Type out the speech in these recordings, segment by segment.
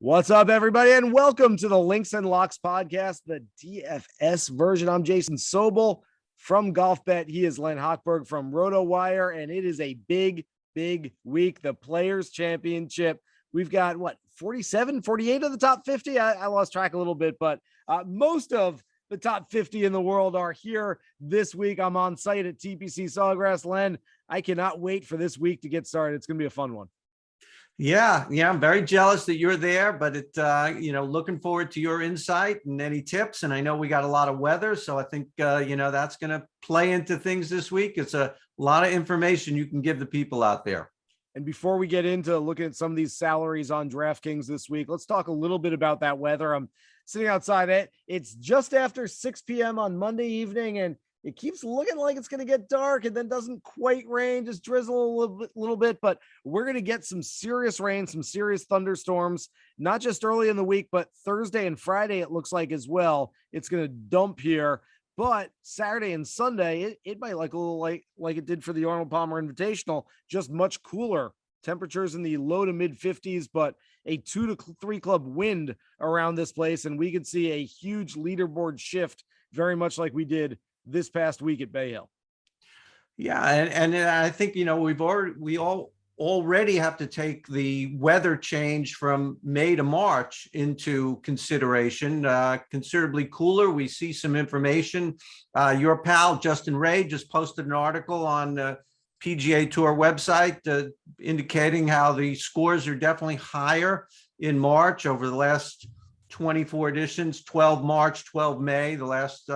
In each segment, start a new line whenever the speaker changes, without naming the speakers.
What's up, everybody, and welcome to the Links and Locks podcast, the DFS version. I'm Jason Sobel from GolfBet. He is Len Hochberg from RotoWire, and it is a big week, the Players Championship. We've got, 47, 48 of the top 50? I lost track a little bit, but most of the top 50 in the world are here this week. I'm on site at TPC Sawgrass. Len, I cannot wait for this week to get started. It's going to be a fun one.
Yeah. I'm very jealous that you're there, but looking forward to your insight and any tips. And I know we got a lot of weather, so I think, that's going to play into things this week. It's a lot of information you can give the people out there.
And before we get into looking at some of these salaries on DraftKings this week, let's talk a little bit about that weather. I'm sitting outside it. It's just after 6 p.m. on Monday evening, and it keeps looking like it's going to get dark and then doesn't quite rain, just drizzle a little bit, but we're going to get some serious rain, some serious thunderstorms, not just early in the week, but Thursday and Friday, it looks like as well. It's going to dump here, but Saturday and Sunday, it might like a little like it did for the Arnold Palmer Invitational, just much cooler. Temperatures in the low to mid 50s, but a 2 to 3 club wind around this place. And we could see a huge leaderboard shift, very much like we did this past week at Bay Hill.
Yeah. And I think, we all already have to take the weather change from May to March into consideration. Considerably cooler. We see some information. Your pal, Justin Ray, just posted an article on the PGA Tour website indicating how the scores are definitely higher in March over the last 24 editions, 12 March, 12 May, the last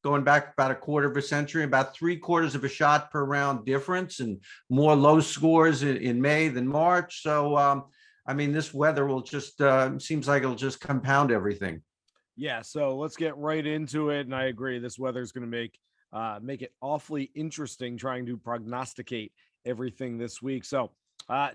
going back about a quarter of a century, about 3/4 of a shot per round difference, and more low scores in May than March. So, this weather will just seems like it'll just compound everything.
Yeah. So let's get right into it. And I agree, this weather is going to make it awfully interesting trying to prognosticate everything this week. So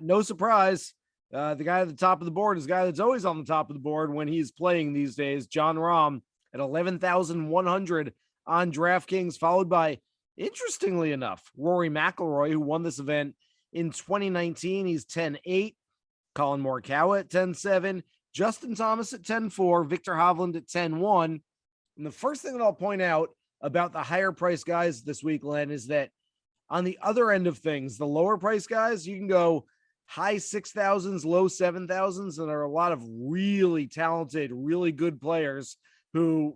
no surprise, the guy at the top of the board is the guy that's always on the top of the board when he's playing these days, Jon Rahm at 11,100 on DraftKings, followed by, interestingly enough, Rory McIlroy, who won this event in 2019. He's 10-8. Colin Morikawa at 10-7. Justin Thomas at 10-4. Victor Hovland at 10-1. And the first thing that I'll point out about the higher price guys this week, Len, is that on the other end of things, the lower price guys, you can go high 6,000s, low 7,000s, and there are a lot of really talented, really good players who,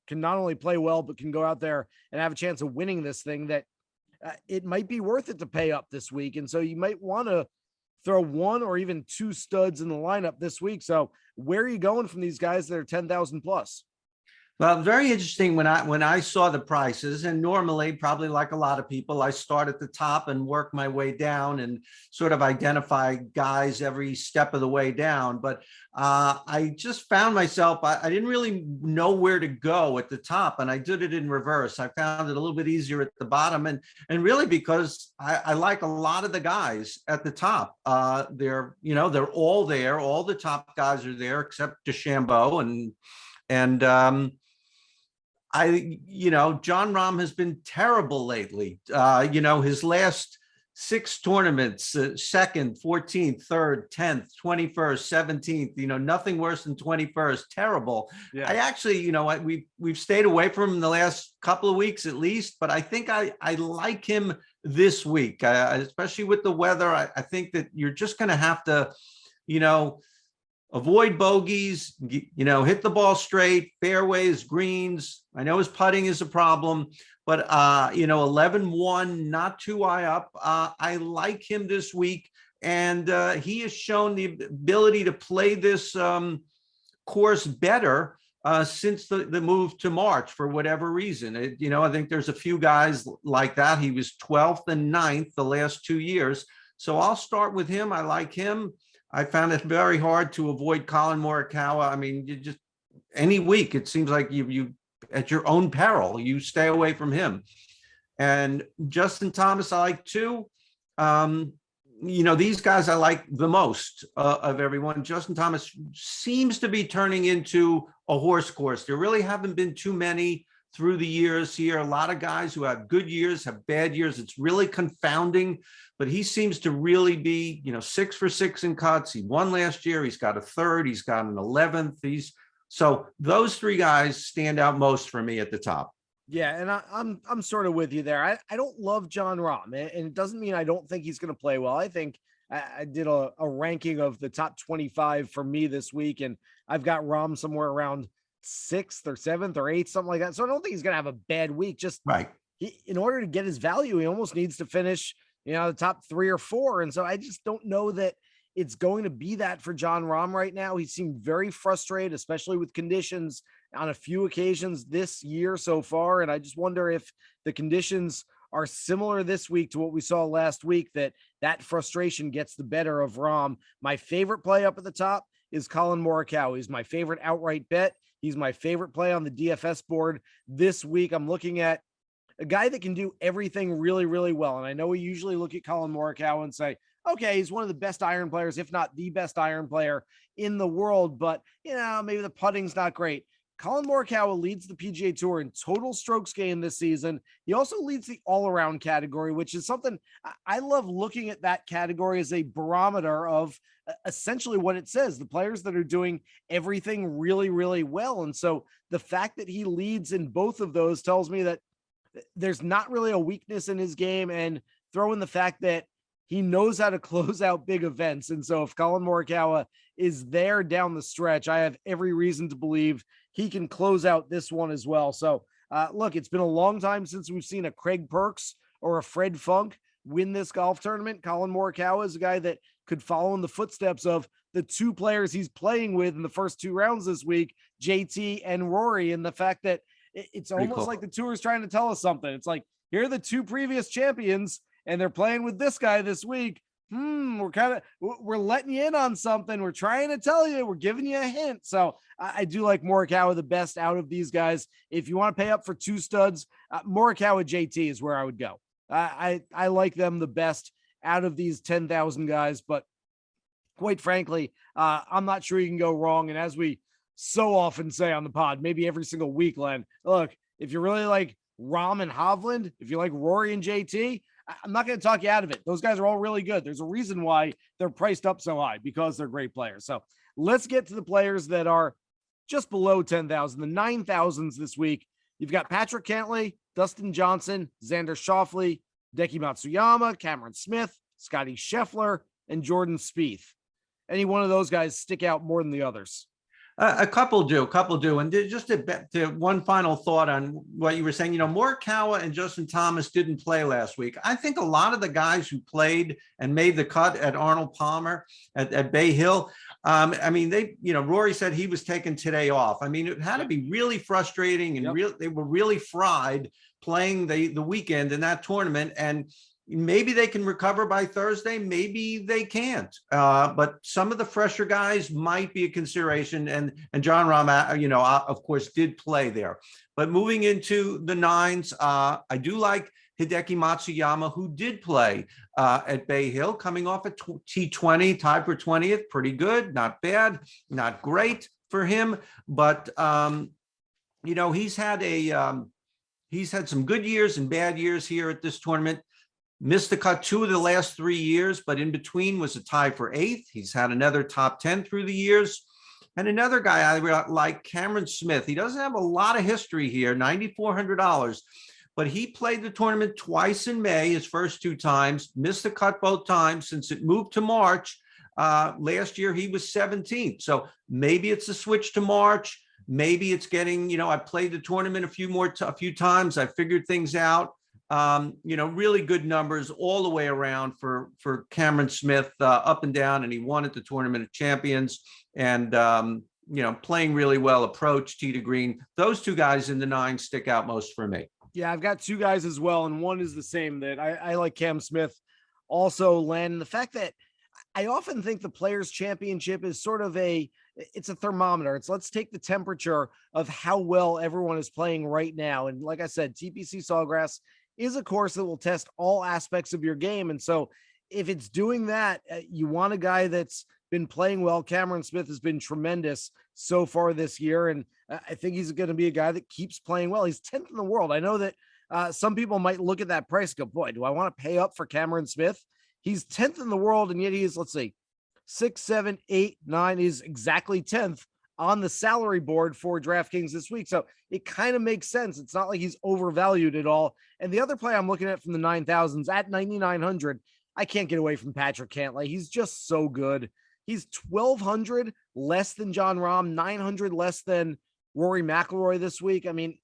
can not only play well, but can go out there and have a chance of winning this thing, that it might be worth it to pay up this week. And so you might want to throw one or even two studs in the lineup this week. So where are you going from these guys that are 10,000 plus?
Well, very interesting when I saw the prices, and normally, probably like a lot of people, I start at the top and work my way down and sort of identify guys every step of the way down. But I just found myself, I didn't really know where to go at the top, and I did it in reverse. I found it a little bit easier at the bottom, and really because I like a lot of the guys at the top. They're all there. All the top guys are there except DeChambeau and Jon Rahm has been terrible lately. His last 6 tournaments, 2nd, 14th, 3rd, 10th, 21st, 17th, nothing worse than 21st. Terrible. Yeah. I actually, we've stayed away from him the last couple of weeks at least, but I think I like him this week, especially with the weather. I think that you're just going to have to, avoid bogeys, hit the ball straight, fairways, greens. I know his putting is a problem, but 11-1, not too high up. I like him this week, and he has shown the ability to play this course better since the move to March for whatever reason. I think there's a few guys like that. He was 12th and 9th the last 2 years. So I'll start with him. I like him. I found it very hard to avoid Colin Morikawa. You just any week, it seems like you at your own peril, you stay away from him. And Justin Thomas, I like too. These guys I like the most of everyone. Justin Thomas seems to be turning into a horse course. There really haven't been too many through the years here. A lot of guys who have good years have bad years. It's really confounding, but he seems to really be, 6 for 6 in cuts. He won last year. He's got a third. He's got an 11th. So those three guys stand out most for me at the top.
Yeah, and I'm sort of with you there. I don't love John Rahm, and it doesn't mean I don't think he's going to play well. I think I did a ranking of the top 25 for me this week, and I've got Rahm somewhere around 6th or 7th or 8th, something like that. So I don't think he's going to have a bad week. Just
right.
In order to get his value, he almost needs to finish, the top 3 or 4. And so I just don't know that it's going to be that for John Rahm right now. He seemed very frustrated, especially with conditions on a few occasions this year so far. And I just wonder if the conditions are similar this week to what we saw last week, that frustration gets the better of Rahm. My favorite play up at the top is Colin Morikawa. He's my favorite outright bet. He's my favorite play on the DFS board this week. I'm looking at a guy that can do everything really, really well. And I know we usually look at Colin Morikawa and say, okay, he's one of the best iron players, if not the best iron player in the world, but maybe the putting's not great. Colin Morikawa leads the PGA Tour in total strokes gained this season. He also leads the all-around category, which is something I love looking at that category as a barometer of essentially what it says, the players that are doing everything really, really well. And so the fact that he leads in both of those tells me that there's not really a weakness in his game, and throw in the fact that he knows how to close out big events. And so if Colin Morikawa is there down the stretch, I have every reason to believe he can close out this one as well. So look, it's been a long time since we've seen a Craig Perks or a Fred Funk win this golf tournament. Colin Morikawa is a guy that could follow in the footsteps of the two players he's playing with in the first 2 rounds this week, JT and Rory. And the fact that it's almost like the tour is trying to tell us something. It's like, here are the 2 previous champions, and they're playing with this guy this week. We're letting you in on something. We're trying to tell you, we're giving you a hint. So I do like Morikawa the best out of these guys. If you want to pay up for 2 studs, Morikawa JT is where I would go. I like them the best out of these 10,000 guys, but quite frankly, I'm not sure you can go wrong. And as we so often say on the pod, maybe every single week, Len, look, if you really like Rahm and Hovland, if you like Rory and JT, I'm not going to talk you out of it. Those guys are all really good. There's a reason why they're priced up so high, because they're great players. So let's get to the players that are just below 10,000, the 9,000s this week. You've got Patrick Cantlay, Dustin Johnson, Xander Schauffele, Hideki Matsuyama, Cameron Smith, Scotty Scheffler, and Jordan Spieth. Any one of those guys stick out more than the others?
A couple do. And just to one final thought on what you were saying, Morikawa and Justin Thomas didn't play last week. I think a lot of the guys who played and made the cut at Arnold Palmer at Bay Hill, Rory said he was taking today off. It had to be really frustrating, and they were really fried playing the weekend in that tournament. And maybe they can recover by Thursday. Maybe they can't. But some of the fresher guys might be a consideration. And John Rahm, of course, did play there. But moving into the 9s, I do like Hideki Matsuyama, who did play at Bay Hill, coming off a T20, tied for 20th. Pretty good, not bad, not great for him. But he's had some good years and bad years here at this tournament. Missed the cut 2 of the last 3 years, but in between was a tie for 8th. He's had another top 10 through the years. And another guy I like, Cameron Smith. He doesn't have a lot of history here, $9,400, but he played the tournament twice in May, his first 2 times, missed the cut both times since it moved to March. Last year, he was 17th. So maybe it's a switch to March. Maybe it's getting, I played the tournament a few times. I figured things out. Really good numbers all the way around for Cameron Smith, up and down, and he won at the Tournament of Champions, and playing really well, approach, tee to green. Those 2 guys in the 9 stick out most for me.
Yeah, I've got 2 guys as well, and one is the same, that I like Cam Smith also, Len. The fact that I often think the Players' Championship is sort of it's a thermometer. It's let's take the temperature of how well everyone is playing right now. And like I said, TPC Sawgrass is a course that will test all aspects of your game. And so if it's doing that, you want a guy that's been playing well. Cameron Smith has been tremendous so far this year. And I think he's going to be a guy that keeps playing well. He's 10th in the world. I know that some people might look at that price and go, boy, do I want to pay up for Cameron Smith? He's 10th in the world. And yet he is, let's see, 6, 7, 8, 9 is exactly 10th on the salary board for DraftKings this week. So it kind of makes sense. It's not like he's overvalued at all. And the other play I'm looking at from the 9,000s at 9,900, I can't get away from Patrick Cantlay. He's just so good. He's 1,200 less than Jon Rahm, 900 less than Rory McIlroy this week. I mean,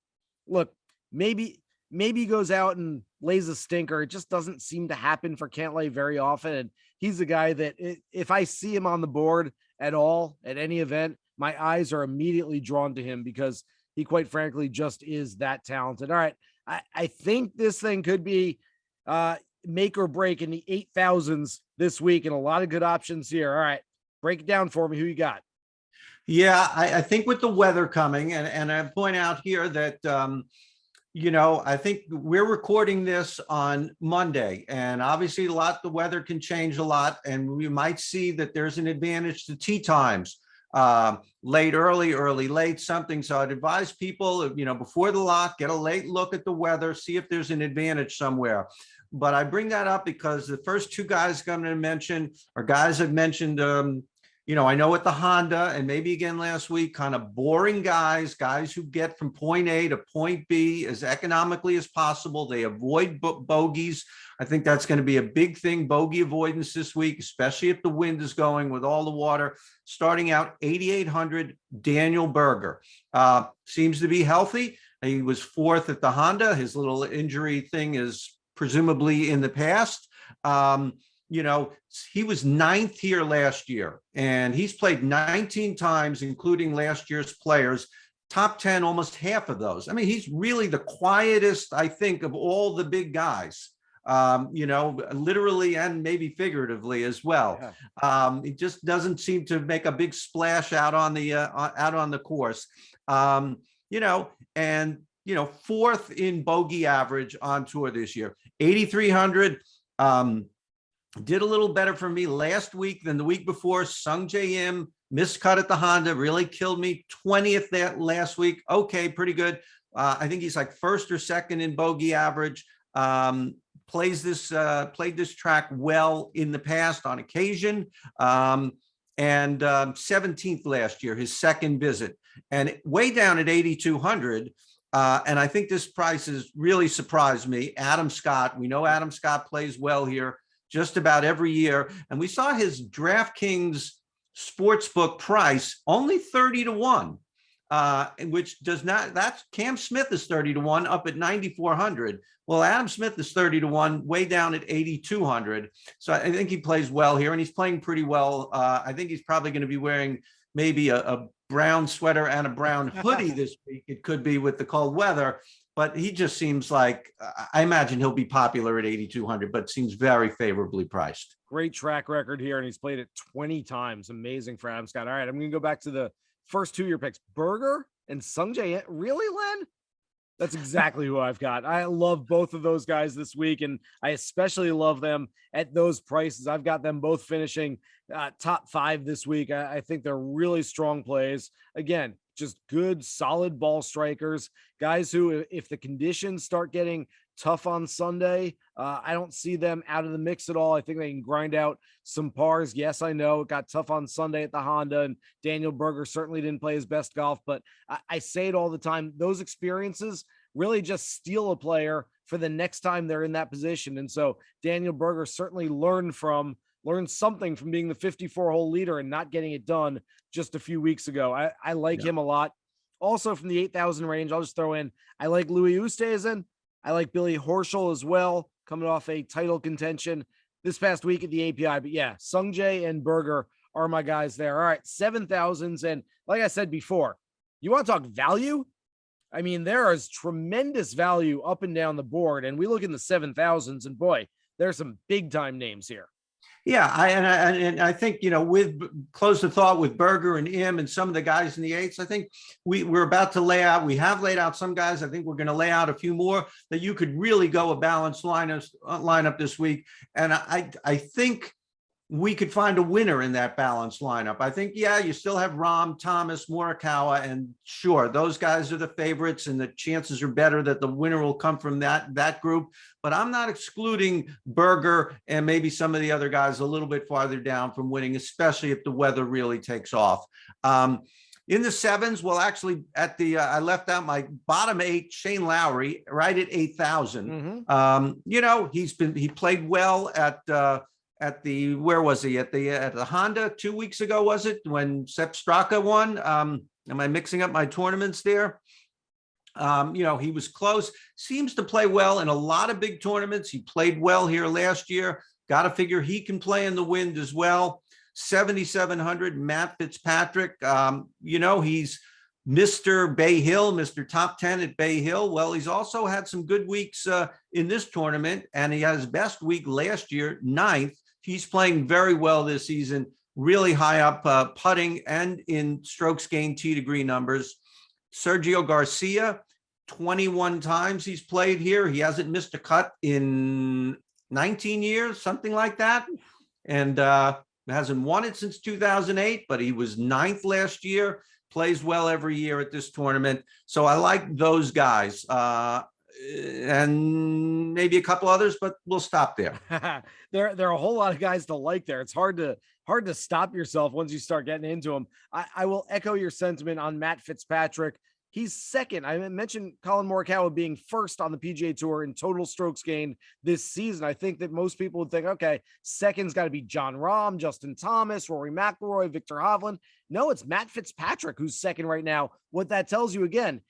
look, maybe he goes out and lays a stinker. It just doesn't seem to happen for Cantlay very often. And he's a guy that if I see him on the board at all, at any event, my eyes are immediately drawn to him because he quite frankly just is that talented. All right. I think this thing could be make or break in the 8,000s this week and a lot of good options here. All right. Break it down for me. Who you got?
Yeah, I think with the weather coming, and I point out here that, I think we're recording this on Monday, and obviously the weather can change a lot, and we might see that there's an advantage to tee times, late, early, late, something. So I'd advise people, before the lock, get a late look at the weather, see if there's an advantage somewhere. But I bring that up because the first two guys I'm going to mention are guys I've mentioned, I know at the Honda and maybe again last week, kind of boring guys who get from point A to point B as economically as possible. They avoid bogeys. I think that's going to be a big thing, bogey avoidance this week, especially if the wind is going with all the water. Starting out 8,800, Daniel Berger. Seems to be healthy. He was fourth at the Honda. His little injury thing is presumably in the past. He was ninth here last year, and he's played 19 times, including last year's players, top 10, almost half of those. I mean, he's really the quietest, I think, of all the big guys, literally and maybe figuratively as well. Yeah. He just doesn't seem to make a big splash out on the course, fourth in bogey average on tour this year, 8,300. Did a little better for me last week than the week before. Sung J M missed cut at the Honda, really killed me. 20th that last week. Okay, pretty good. I think he's like first or second in bogey average. Played this track well in the past on occasion. And 17th last year, his second visit, and way down at 8,200. And I think this price has really surprised me. Adam Scott. We know Adam Scott plays well here just about every year. And we saw his DraftKings sportsbook price only 30-1, which does not, that's Cam Smith is 30-1 up at 9,400. Well, Adam Smith is 30-1 way down at 8,200. So I think he plays well here, and he's playing pretty well. I think he's probably going to be wearing maybe a brown sweater and a brown hoodie this week. It could be with the cold weather. But he just seems like, I imagine he'll be popular at 8,200, but seems very favorably priced.
Great track record here, and he's played it 20 times. Amazing for Adam Scott. All right, I'm going to go back to the first 2 year picks. Berger and Sung Jae. Really, Len? That's exactly who I've got. I love both of those guys this week, and I especially love them at those prices. I've got them both finishing top 5 this week. I think they're really strong plays. Again, just good, solid ball strikers, guys who, if the conditions start getting tough on Sunday, I don't see them out of the mix at all. I think they can grind out some pars. Yes, I know it got tough on Sunday at the Honda, and Daniel Berger certainly didn't play his best golf, but I say it all the time. Those experiences really just steal a player for the next time they're in that position. And so Daniel Berger certainly learned something from being the 54-hole leader and not getting it done just a few weeks ago. I like him a lot. Also from the 8,000 range, I'll just throw in, I like Louis Oosthuizen. I like Billy Horschel as well, coming off a title contention this past week at the API. But yeah, Sung Jae and Berger are my guys there. All right, 7,000s. And like I said before, you want to talk value? I mean, there is tremendous value up and down the board. And we look in the 7,000s, and boy, there's some big time names here.
Yeah, I think, with close the thought with Berger and Im and some of the guys in the 8s, I think we're about to lay out. We have laid out some guys. I think we're going to lay out a few more that you could really go a balanced lineup this week. And I think we could find a winner in that balanced lineup. I think, yeah, you still have Rahm, Thomas, Morikawa, and sure, those guys are the favorites, and the chances are better that the winner will come from that group. But I'm not excluding Berger and maybe some of the other guys a little bit farther down from winning, especially if the weather really takes off. In the sevens, well, actually, I left out my bottom 8, Shane Lowry, right at 8,000. He played well at the, where was he? At the Honda 2 weeks ago, was it, when Sepp Straka won? Am I mixing up my tournaments there? He was close, seems to play well in a lot of big tournaments. He played well here last year. Got to figure he can play in the wind as well. 7,700, Matt Fitzpatrick. He's Mr. Bay Hill, Mr. Top 10 at Bay Hill. Well, he's also had some good weeks in this tournament, and he had his best week last year, 9th. He's playing very well this season, really high up putting and in strokes gained tee to green numbers. Sergio Garcia, 21 times he's played here. He hasn't missed a cut in 19 years, something like that. And hasn't won it since 2008, but he was 9th last year, plays well every year at this tournament. So I like those guys. And maybe a couple others, but we'll stop there.
There are a whole lot of guys to like there. It's hard to stop yourself once you start getting into them. I will echo your sentiment on Matt Fitzpatrick. He's second. I mentioned Colin Morikawa being first on the PGA Tour in total strokes gained this season. I think that most people would think, okay, second's got to be Jon Rahm, Justin Thomas, Rory McIlroy, Victor Hovland. No, it's Matt Fitzpatrick who's second right now. What that tells you, again,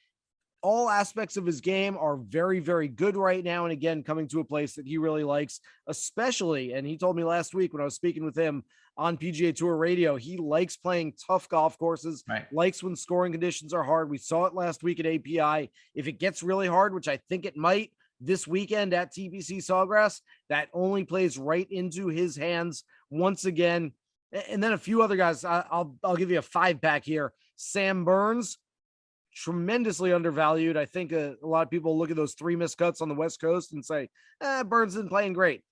all aspects of his game are very, very good right now. And again, coming to a place that he really likes, especially, and he told me last week when I was speaking with him on PGA Tour radio, he likes playing tough golf courses, right, likes when scoring conditions are hard. We saw it last week at API. If it gets really hard, which I think it might this weekend at TPC Sawgrass, that only plays right into his hands once again. And then a few other guys. I'll give you a 5-pack here. Sam Burns, tremendously undervalued. I think a lot of people look at those 3 missed cuts on the West Coast and say, Burns isn't playing great.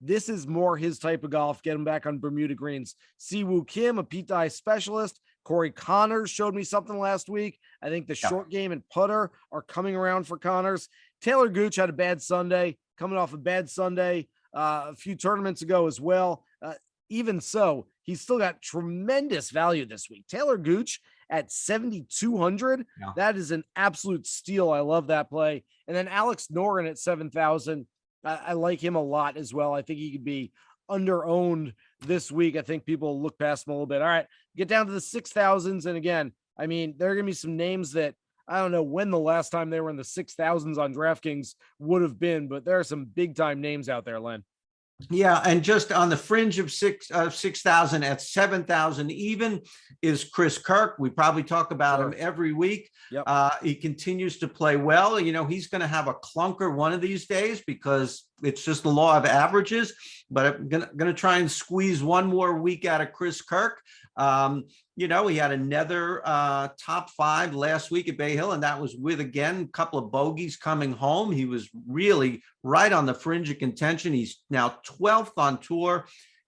This is more his type of golf. Get him back on Bermuda greens. Siwoo Kim, a Pete Dye specialist. Corey Connors showed me something last week. I think the short game and putter are coming around for Connors. Taylor Gooch had a bad Sunday, coming off a bad Sunday a few tournaments ago as well. Even so, he's still got tremendous value this week. Taylor Gooch at 7,200. Yeah. That is an absolute steal. I love that play. And then Alex Noren at 7,000. I like him a lot as well. I think he could be under-owned this week. I think people look past him a little bit. All right, get down to the 6,000s. And again, I mean, there are going to be some names that I don't know when the last time they were in the 6,000s on DraftKings would have been, but there are some big-time names out there, Len.
Yeah, and just on the fringe of 6,000 at 7,000 even is Chris Kirk. We probably talk about him every week. Yep. He continues to play well. He's going to have a clunker one of these days because it's just the law of averages. But I'm going to try and squeeze one more week out of Chris Kirk. He had another top 5 last week at Bay Hill, and that was with, again, a couple of bogeys coming home. He was really right on the fringe of contention. He's now 12th on tour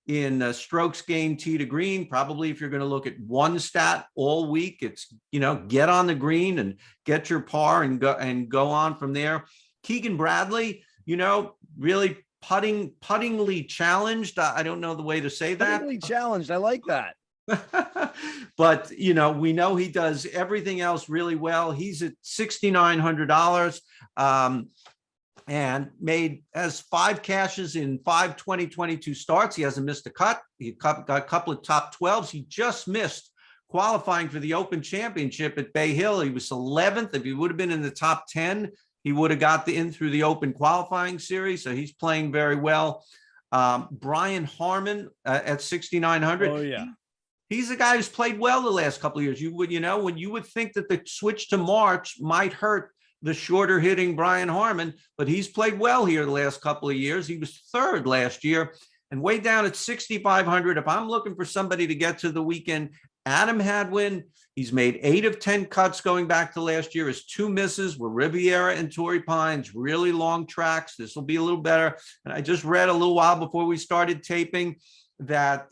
in strokes gained tee to green. Probably if you're going to look at one stat all week, it's, get on the green and get your par and go on from there. Keegan Bradley, really puttingly challenged. I don't know the way to say that.
Puttingly challenged. I like that.
But we know he does everything else really well. He's at $6,900 and has 5 cashes in 5 2022 starts. He hasn't missed a cut. He got a couple of top 12s. He just missed qualifying for the Open Championship at Bay Hill. He was 11th. If he would have been in the top 10, he would have got in through the Open qualifying series. So he's playing very well. Brian Harmon at 6,900.
Oh yeah.
He's a guy who's played well the last couple of years. When you would think that the switch to March might hurt the shorter hitting Brian Harmon, but he's played well here the last couple of years. He was 3rd last year and way down at 6,500. If I'm looking for somebody to get to the weekend, Adam Hadwin, he's made 8 of 10 cuts going back to last year. His 2 misses were Riviera and Torrey Pines, really long tracks. This will be a little better. And I just read a little while before we started taping, that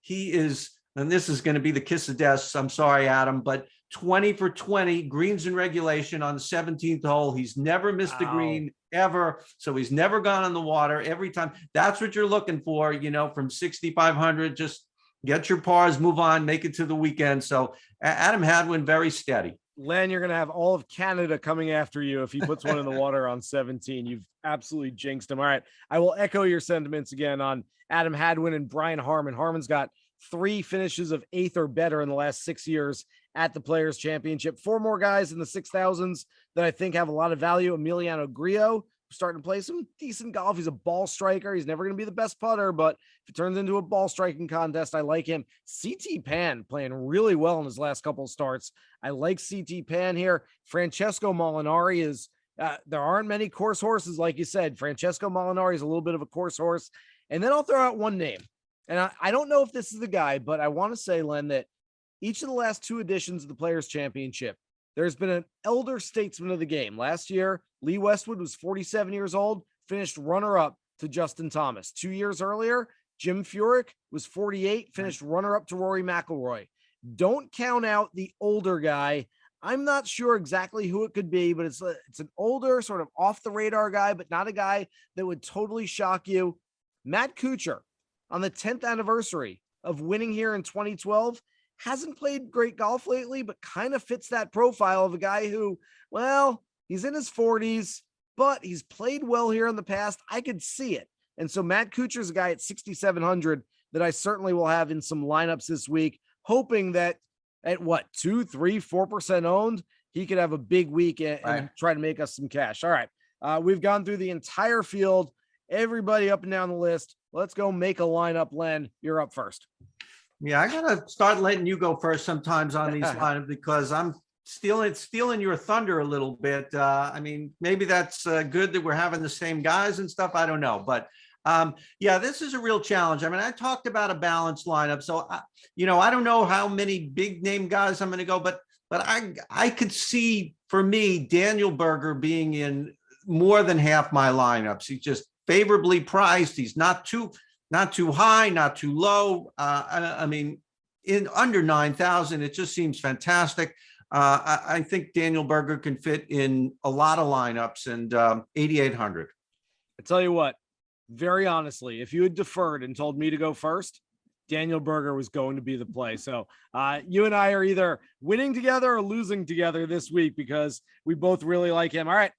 he is, and this is going to be the kiss of death. I'm sorry, Adam, but 20 for 20 greens in regulation on the 17th hole. He's never missed a green ever. So he's never gone on the water every time. That's what you're looking for, from 6,500. Just get your pars, move on, make it to the weekend. So Adam Hadwin, very steady.
Len, you're going to have all of Canada coming after you if he puts one in the water on 17. You've absolutely jinxed him. All right. I will echo your sentiments again on Adam Hadwin and Brian Harman. Harman's got 3 finishes of 8th or better in the last 6 years at the Players Championship. 4 more guys in the 6,000s that I think have a lot of value. Emiliano Grillo, starting to play some decent golf. He's a ball striker. He's never going to be the best putter, but if it turns into a ball striking contest, I like him. CT Pan playing really well in his last couple of starts. I like CT Pan here. Francesco Molinari is, there aren't many course horses, like you said. Francesco Molinari is a little bit of a course horse. And then I'll throw out one name. And I don't know if this is the guy, but I want to say, Len, that each of the last 2 editions of the Players Championship, there's been an elder statesman of the game. Last year, Lee Westwood was 47 years old, finished runner-up to Justin Thomas. 2 years earlier, Jim Furyk was 48, finished runner-up to Rory McIlroy. Don't count out the older guy. I'm not sure exactly who it could be, but it's an older, sort of off-the-radar guy, but not a guy that would totally shock you. Matt Kuchar, on the 10th anniversary of winning here in 2012, hasn't played great golf lately, but kind of fits that profile of a guy who, well, he's in his 40s, but he's played well here in the past. I could see it. And so Matt Kuchar is a guy at 6,700 that I certainly will have in some lineups this week, hoping that at 2, 3, 4% owned, he could have a big week and try to make us some cash. All right. We've gone through the entire field, everybody up and down the list. Let's go make a lineup. Len, you're up first.
Yeah, I gotta start letting you go first sometimes on these lineups because I'm stealing your thunder a little bit. I mean, maybe that's good that we're having the same guys and stuff. I don't know, but yeah, this is a real challenge. I mean, I talked about a balanced lineup, so I don't know how many big name guys I'm going to go, but I could see for me Daniel Berger being in more than half my lineups. He's just favorably priced. He's not too high, not too low. I mean, in under 9,000, it just seems fantastic. I think Daniel Berger can fit in a lot of lineups, and 8,800.
I tell you what, very honestly, if you had deferred and told me to go first, Daniel Berger was going to be the play. So you and I are either winning together or losing together this week because we both really like him. All right.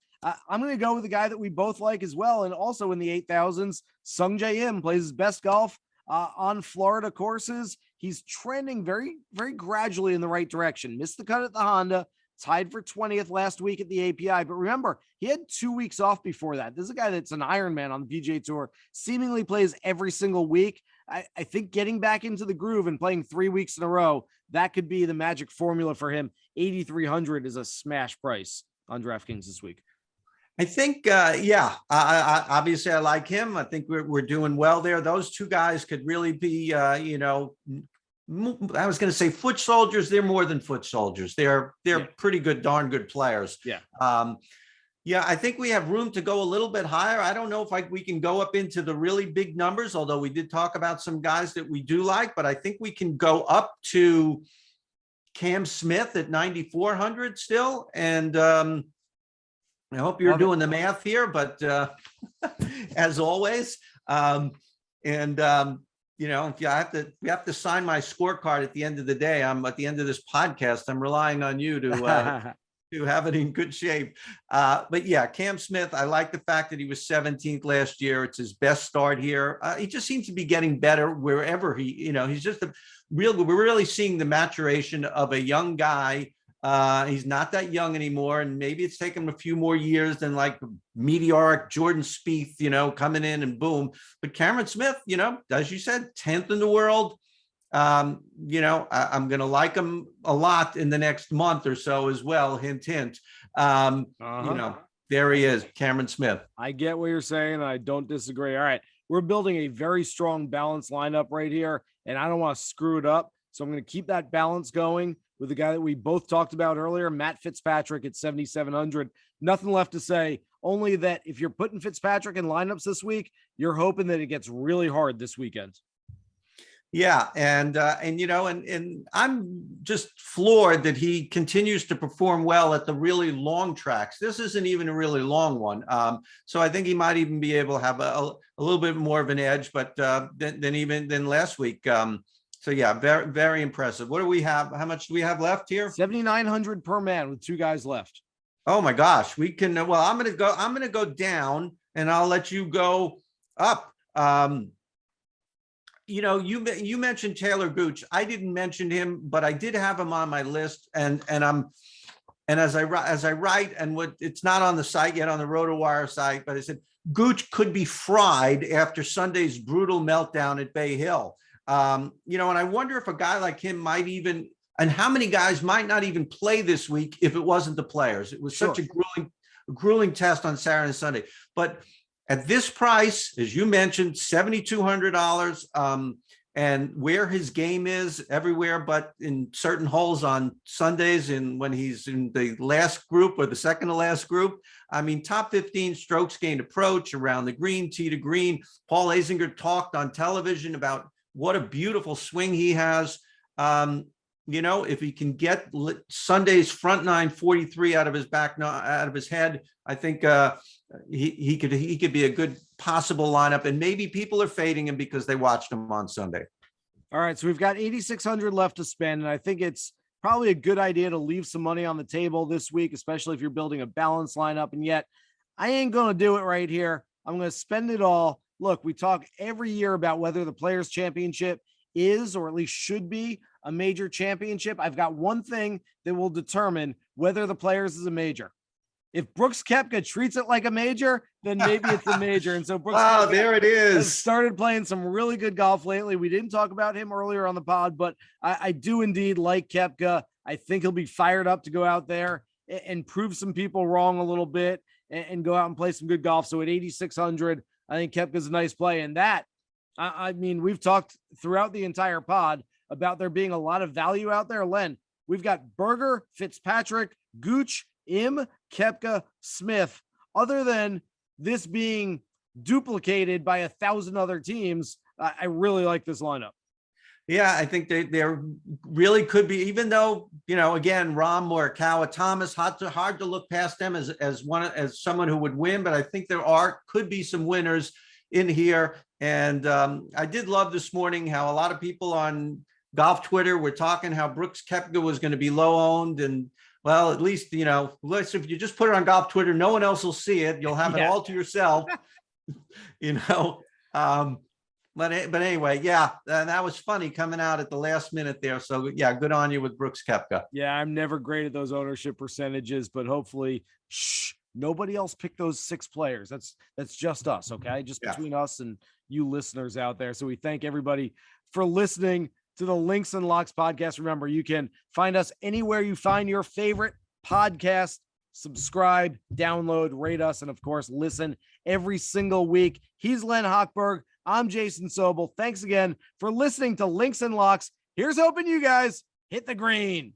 I'm going to go with the guy that we both like as well. And also in the 8,000s, Sung Jae Im plays his best golf on Florida courses. He's trending very, very gradually in the right direction. Missed the cut at the Honda, tied for 20th last week at the API. But remember, he had 2 weeks off before that. This is a guy that's an Ironman on the PGA Tour, seemingly plays every single week. I think getting back into the groove and playing 3 weeks in a row, that could be the magic formula for him. 8,300 is a smash price on DraftKings this week.
I think, yeah, obviously I like him. I think we're doing well there. Those 2 guys could really be, I was going to say foot soldiers. They're more than foot soldiers. They're pretty good, darn good players.
Yeah.
Yeah, I think we have room to go a little bit higher. I don't know if we can go up into the really big numbers, although we did talk about some guys that we do like, but I think we can go up to Cam Smith at 9,400 still. And I hope you're doing the math here, but as always, if we have to sign my scorecard at the end of the day. At the end of this podcast, I'm relying on you to have it in good shape. But yeah, Cam Smith, I like the fact that he was 17th last year. It's his best start here. He just seems to be getting better wherever he's just we're really seeing the maturation of a young guy. He's not that young anymore, and maybe it's taken him a few more years than like meteoric Jordan Spieth, coming in and boom. But Cameron Smith, as you said, 10th in the world. I'm going to like him a lot in the next month or so as well. Hint, hint. There he is, Cameron Smith.
I get what you're saying. I don't disagree. All right. We're building a very strong balanced lineup right here, and I don't want to screw it up. So I'm going to keep that balance going with the guy that we both talked about earlier, Matt Fitzpatrick at 7,700. Nothing left to say, only that if you're putting Fitzpatrick in lineups this week, you're hoping that it gets really hard this weekend.
Yeah, and and I'm just floored that he continues to perform well at the really long tracks. This isn't even a really long one, so I think he might even be able to have a little bit more of an edge, but than last week. So yeah, very very impressive. What do we have? How much do we have left here?
7,900 per man with 2 guys left.
Oh my gosh, we can. Well, I'm gonna go down, and I'll let you go up. You mentioned Taylor Gooch. I didn't mention him, but I did have him on my list, and as I write, and what it's not on the site yet, on the RotoWire site, but I said Gooch could be fried after Sunday's brutal meltdown at Bay Hill. And I wonder if a guy like him might even, and how many guys might not even play this week if it wasn't the players. It was such a grueling test on Saturday and Sunday, but at this price, as you mentioned, $7,200, and where his game is everywhere, but in certain holes on Sundays, and when he's in the last group or the second to last group, I mean, top 15 strokes gained approach around the green, tee to green. Paul Azinger talked on television about what a beautiful swing he has. If he can get Sunday's front 943 out of his head, I think he could be a good possible lineup, and maybe people are fading him because they watched him on Sunday.
All right, so we've got 8,600 left to spend, and I think it's probably a good idea to leave some money on the table this week, especially if you're building a balanced lineup. And yet, I ain't going to do it right here. I'm going to spend it all. Look, we talk every year about whether the Players' Championship is, or at least should be, a major championship. I've got one thing that will determine whether the Players is a major. If Brooks Koepka treats it like a major, then maybe it's a major. And so Brooks Koepka
there it is.
Has started playing some really good golf lately. We didn't talk about him earlier on the pod, but I do indeed like Koepka. I think he'll be fired up to go out there and prove some people wrong a little bit and go out and play some good golf. So at 8,600, I think Koepka's a nice play. And that, I mean, we've talked throughout the entire pod about there being a lot of value out there. Len, we've got Berger, Fitzpatrick, Gooch, Im, Koepka, Smith. Other than this being duplicated by 1,000 other teams, I really like this lineup.
Yeah, I think there really could be, even though, again, Rahm, Morikawa, Thomas, hard to look past them as someone who would win, but I think could be some winners in here. And I did love this morning how a lot of people on golf Twitter were talking how Brooks Koepka was going to be low owned, and well, at least, if you just put it on golf Twitter, no one else will see it. You'll have it all to yourself, But anyway, yeah, that was funny coming out at the last minute there. So yeah, good on you with Brooks Koepka.
Yeah, I'm never great at those ownership percentages, but hopefully, nobody else picked those 6 players. That's just us, okay? Just between us and you listeners out there. So we thank everybody for listening to the Links and Locks podcast. Remember, you can find us anywhere you find your favorite podcast. Subscribe, download, rate us, and of course, listen every single week. He's Len Hochberg. I'm Jason Sobel. Thanks again for listening to Links and Locks. Here's hoping you guys hit the green.